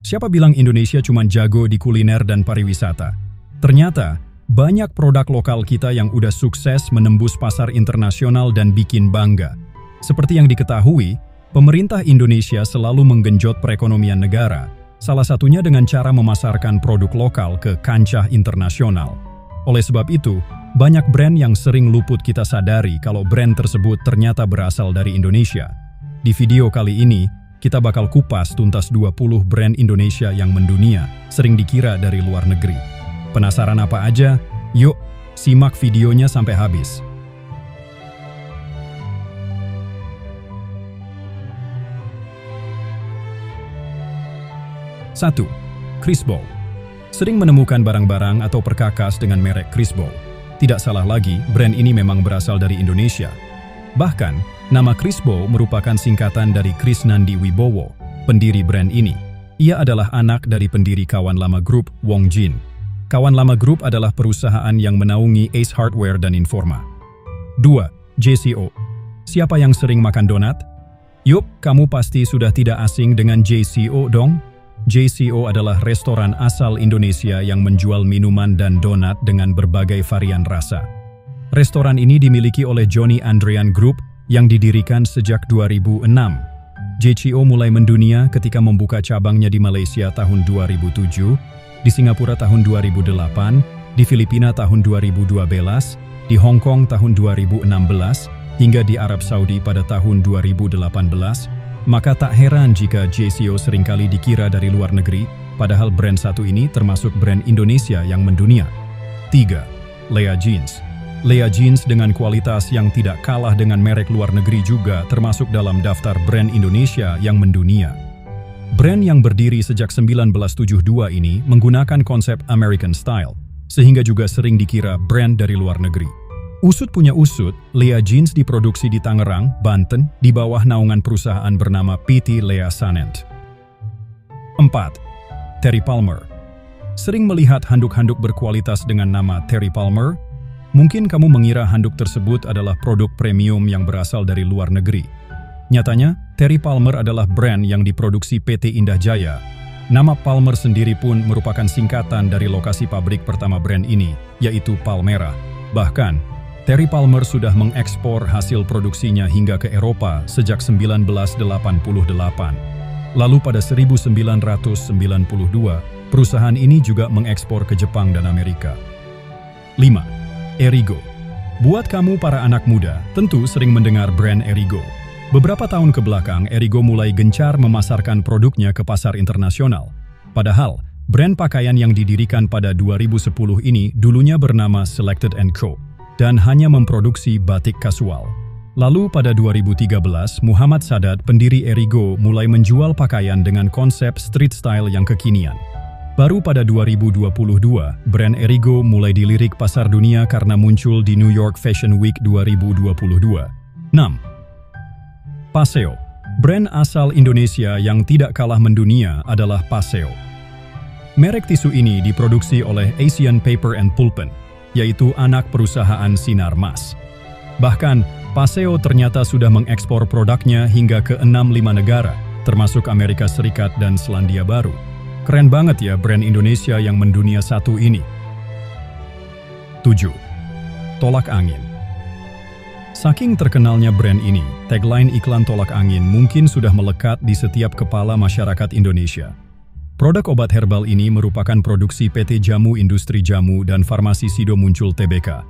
Siapa bilang Indonesia cuma jago di kuliner dan pariwisata? Ternyata, banyak produk lokal kita yang udah sukses menembus pasar internasional dan bikin bangga. Seperti yang diketahui, pemerintah Indonesia selalu menggenjot perekonomian negara, salah satunya dengan cara memasarkan produk lokal ke kancah internasional. Oleh sebab itu, banyak brand yang sering luput kita sadari kalau brand tersebut ternyata berasal dari Indonesia. Di video kali ini, kita bakal kupas tuntas 20 brand Indonesia yang mendunia, sering dikira dari luar negeri. Penasaran apa aja? Yuk, simak videonya sampai habis. 1. Crispo. Sering menemukan barang-barang atau perkakas dengan merek Crispo. Tidak salah lagi, brand ini memang berasal dari Indonesia. Bahkan, nama Crispo merupakan singkatan dari Krisnandi Wibowo, pendiri brand ini. Ia adalah anak dari pendiri Kawan Lama Group, Wong Jin. Kawan Lama Group adalah perusahaan yang menaungi Ace Hardware dan Informa. 2. JCO. Siapa yang sering makan donat? Yup, kamu pasti sudah tidak asing dengan JCO dong? JCO adalah restoran asal Indonesia yang menjual minuman dan donat dengan berbagai varian rasa. Restoran ini dimiliki oleh Johnny Andrean Group yang didirikan sejak 2006. JCO mulai mendunia ketika membuka cabangnya di Malaysia tahun 2007, di Singapura tahun 2008, di Filipina tahun 2012, di Hong Kong tahun 2016, hingga di Arab Saudi pada tahun 2018, maka tak heran jika JCO seringkali dikira dari luar negeri, padahal brand satu ini termasuk brand Indonesia yang mendunia. 3. Lea Jeans. Lea Jeans dengan kualitas yang tidak kalah dengan merek luar negeri juga termasuk dalam daftar brand Indonesia yang mendunia. Brand yang berdiri sejak 1972 ini menggunakan konsep American Style, sehingga juga sering dikira brand dari luar negeri. Usut punya usut, Lea Jeans diproduksi di Tangerang, Banten, di bawah naungan perusahaan bernama PT Lea Sanent. 4. Terry Palmer. Sering melihat handuk-handuk berkualitas dengan nama Terry Palmer? Mungkin kamu mengira handuk tersebut adalah produk premium yang berasal dari luar negeri. Nyatanya, Terry Palmer adalah brand yang diproduksi PT Indah Jaya. Nama Palmer sendiri pun merupakan singkatan dari lokasi pabrik pertama brand ini, yaitu Palmera. Bahkan, Terry Palmer sudah mengekspor hasil produksinya hingga ke Eropa sejak 1988. Lalu pada 1992, perusahaan ini juga mengekspor ke Jepang dan Amerika. 5. Erigo. Buat kamu para anak muda, tentu sering mendengar brand Erigo. Beberapa tahun ke belakang, Erigo mulai gencar memasarkan produknya ke pasar internasional. Padahal, brand pakaian yang didirikan pada 2010 ini dulunya bernama Selected & Co. dan hanya memproduksi batik kasual. Lalu pada 2013, Muhammad Sadat, pendiri Erigo, mulai menjual pakaian dengan konsep street style yang kekinian. Baru pada 2022, brand Erigo mulai dilirik pasar dunia karena muncul di New York Fashion Week 2022. 6. Paseo. Brand asal Indonesia yang tidak kalah mendunia adalah Paseo. Merek tisu ini diproduksi oleh Asian Paper and Pulpen, yaitu anak perusahaan Sinarmas. Bahkan, Paseo ternyata sudah mengekspor produknya hingga ke 65 negara, termasuk Amerika Serikat dan Selandia Baru. Keren banget ya brand Indonesia yang mendunia satu ini. 7. Tolak angin. Saking terkenalnya brand ini, tagline iklan tolak angin mungkin sudah melekat di setiap kepala masyarakat Indonesia. Produk obat herbal ini merupakan produksi PT Jamu Industri Jamu dan Farmasi Sido Muncul Tbk.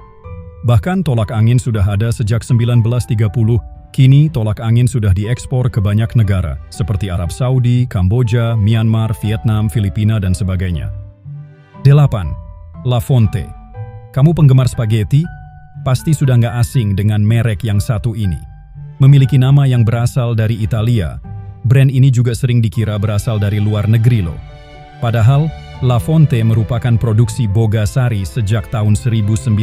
Bahkan tolak angin sudah ada sejak 1930. Kini, tolak angin sudah diekspor ke banyak negara, seperti Arab Saudi, Kamboja, Myanmar, Vietnam, Filipina, dan sebagainya. 8. La Fonte. Kamu penggemar spaghetti? Pasti sudah nggak asing dengan merek yang satu ini. Memiliki nama yang berasal dari Italia, brand ini juga sering dikira berasal dari luar negeri loh. Padahal, La Fonte merupakan produksi Bogasari sejak tahun 1991.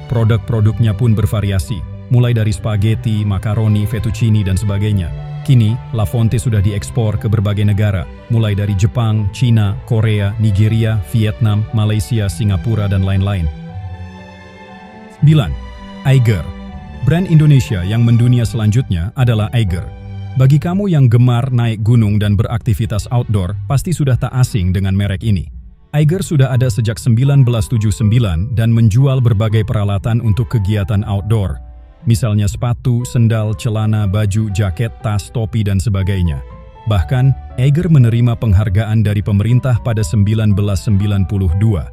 Produk-produknya pun bervariasi, mulai dari spaghetti, makaroni, fettuccine, dan sebagainya. Kini, La Fonte sudah diekspor ke berbagai negara, mulai dari Jepang, China, Korea, Nigeria, Vietnam, Malaysia, Singapura, dan lain-lain. 9. Eiger. Brand Indonesia yang mendunia selanjutnya adalah Eiger. Bagi kamu yang gemar naik gunung dan beraktivitas outdoor, pasti sudah tak asing dengan merek ini. Eiger sudah ada sejak 1979 dan menjual berbagai peralatan untuk kegiatan outdoor. Misalnya sepatu, sendal, celana, baju, jaket, tas, topi, dan sebagainya. Bahkan, Eiger menerima penghargaan dari pemerintah pada 1992.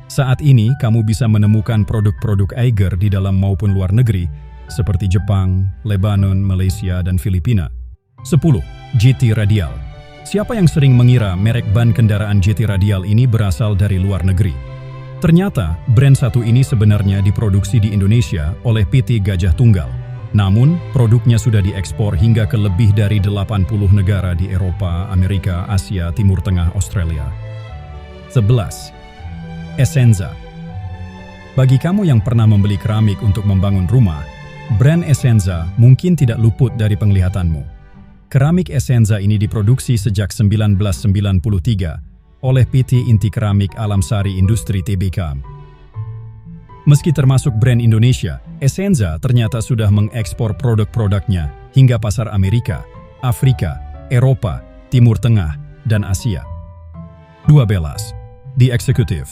Saat ini, kamu bisa menemukan produk-produk Eiger di dalam maupun luar negeri, seperti Jepang, Lebanon, Malaysia, dan Filipina. 10. GT Radial. Siapa yang sering mengira merek ban kendaraan GT Radial ini berasal dari luar negeri? Ternyata, brand satu ini sebenarnya diproduksi di Indonesia oleh PT Gajah Tunggal. Namun, produknya sudah diekspor hingga ke lebih dari 80 negara di Eropa, Amerika, Asia, Timur Tengah, Australia. 11. Essenza. Bagi kamu yang pernah membeli keramik untuk membangun rumah, brand Essenza mungkin tidak luput dari penglihatanmu. Keramik Essenza ini diproduksi sejak 1993 oleh PT Inti Keramik Alam Sari Industri Tbk. Meski termasuk brand Indonesia, Essenza ternyata sudah mengekspor produk-produknya hingga pasar Amerika, Afrika, Eropa, Timur Tengah, dan Asia. 12. The Executive.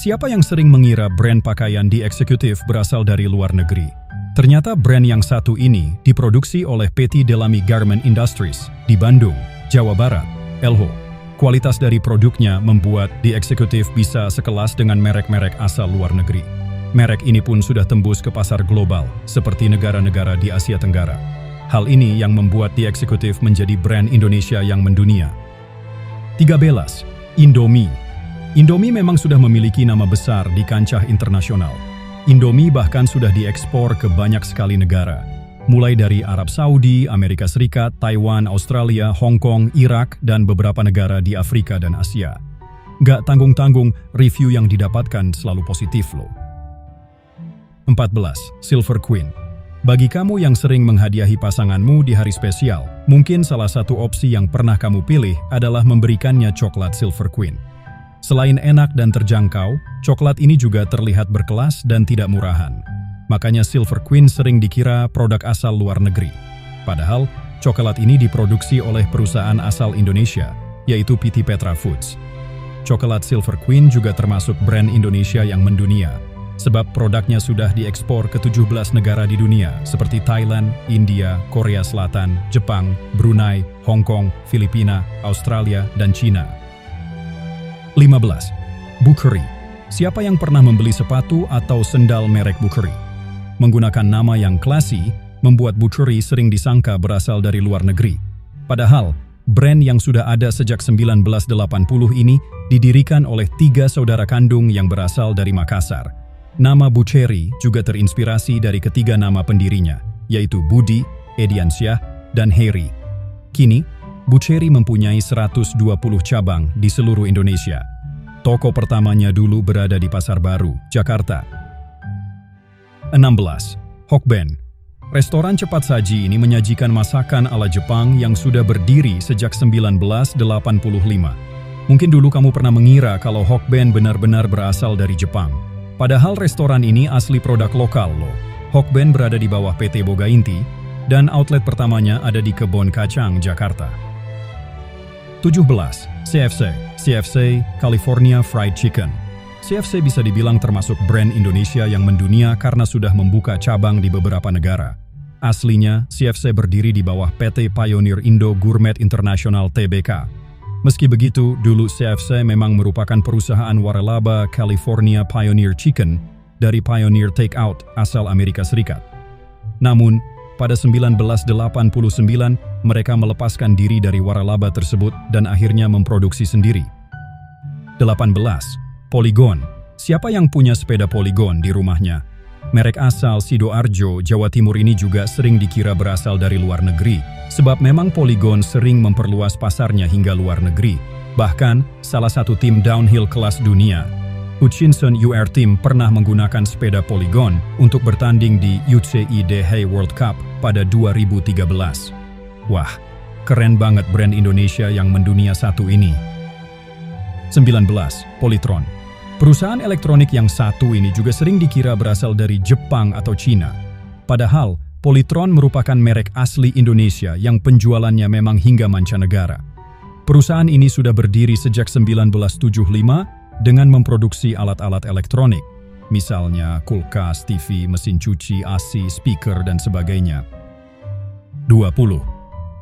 Siapa yang sering mengira brand pakaian The Executive berasal dari luar negeri? Ternyata brand yang satu ini diproduksi oleh PT Delami Garment Industries di Bandung, Jawa Barat, Elho. Kualitas dari produknya membuat The Executive bisa sekelas dengan merek-merek asal luar negeri. Merek ini pun sudah tembus ke pasar global, seperti negara-negara di Asia Tenggara. Hal ini yang membuat The Executive menjadi brand Indonesia yang mendunia. 13. Indomie. Indomie memang sudah memiliki nama besar di kancah internasional. Indomie bahkan sudah diekspor ke banyak sekali negara, mulai dari Arab Saudi, Amerika Serikat, Taiwan, Australia, Hong Kong, Irak, dan beberapa negara di Afrika dan Asia. Gak tanggung-tanggung, review yang didapatkan selalu positif loh. 14. Silver Queen. Bagi kamu yang sering menghadiahi pasanganmu di hari spesial, mungkin salah satu opsi yang pernah kamu pilih adalah memberikannya coklat Silver Queen. Selain enak dan terjangkau, coklat ini juga terlihat berkelas dan tidak murahan. Makanya Silver Queen sering dikira produk asal luar negeri. Padahal, coklat ini diproduksi oleh perusahaan asal Indonesia, yaitu PT Petra Foods. Coklat Silver Queen juga termasuk brand Indonesia yang mendunia, sebab produknya sudah diekspor ke 17 negara di dunia, seperti Thailand, India, Korea Selatan, Jepang, Brunei, Hong Kong, Filipina, Australia, dan China. 15. Bookery. Siapa yang pernah membeli sepatu atau sendal merek Bookery? Menggunakan nama yang classy, membuat Bookery sering disangka berasal dari luar negeri. Padahal, brand yang sudah ada sejak 1980 ini didirikan oleh 3 saudara kandung yang berasal dari Makassar. Nama Bucheri juga terinspirasi dari ketiga nama pendirinya, yaitu Budi, Ediansyah, dan Heri. Kini, Bucheri mempunyai 120 cabang di seluruh Indonesia. Toko pertamanya dulu berada di Pasar Baru, Jakarta. 16. Hokben. Restoran cepat saji ini menyajikan masakan ala Jepang yang sudah berdiri sejak 1985. Mungkin dulu kamu pernah mengira kalau Hokben benar-benar berasal dari Jepang. Padahal restoran ini asli produk lokal loh. Hokben berada di bawah PT Boga Inti, dan outlet pertamanya ada di Kebon Kacang, Jakarta. 17. CFC, California Fried Chicken. CFC bisa dibilang termasuk brand Indonesia yang mendunia karena sudah membuka cabang di beberapa negara. Aslinya, CFC berdiri di bawah PT Pioneer Indo Gourmet International Tbk. Meski begitu, dulu CFC memang merupakan perusahaan waralaba California Pioneer Chicken dari Pioneer Takeout asal Amerika Serikat. Namun, pada 1989, mereka melepaskan diri dari waralaba tersebut dan akhirnya memproduksi sendiri. 18. Polygon. Siapa yang punya sepeda Polygon di rumahnya? Merek asal Sidoarjo, Jawa Timur ini juga sering dikira berasal dari luar negeri, sebab memang Polygon sering memperluas pasarnya hingga luar negeri. Bahkan, salah satu tim downhill kelas dunia, Hutchinson UR Team, pernah menggunakan sepeda Polygon untuk bertanding di UCI Dehe World Cup pada 2013. Wah, keren banget brand Indonesia yang mendunia satu ini. 19. Polytron. Perusahaan elektronik yang satu ini juga sering dikira berasal dari Jepang atau Cina. Padahal, Polytron merupakan merek asli Indonesia yang penjualannya memang hingga mancanegara. Perusahaan ini sudah berdiri sejak 1975 dengan memproduksi alat-alat elektronik, misalnya kulkas, TV, mesin cuci, AC, speaker, dan sebagainya. 20.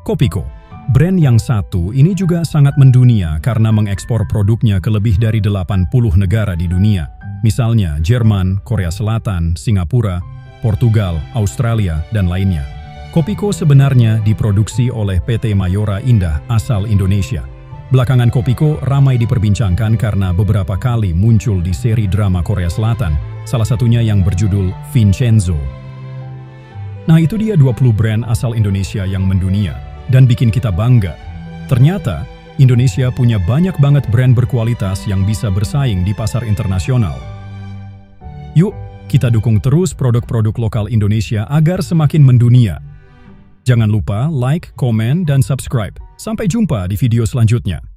Kopiko. Brand yang satu ini juga sangat mendunia karena mengekspor produknya ke lebih dari 80 negara di dunia, misalnya Jerman, Korea Selatan, Singapura, Portugal, Australia, dan lainnya. Kopiko sebenarnya diproduksi oleh PT Mayora Indah asal Indonesia. Belakangan Kopiko ramai diperbincangkan karena beberapa kali muncul di seri drama Korea Selatan, salah satunya yang berjudul Vincenzo. Nah, itu dia 20 brand asal Indonesia yang mendunia dan bikin kita bangga. Ternyata, Indonesia punya banyak banget brand berkualitas yang bisa bersaing di pasar internasional. Yuk, kita dukung terus produk-produk lokal Indonesia agar semakin mendunia. Jangan lupa like, komen, dan subscribe. Sampai jumpa di video selanjutnya.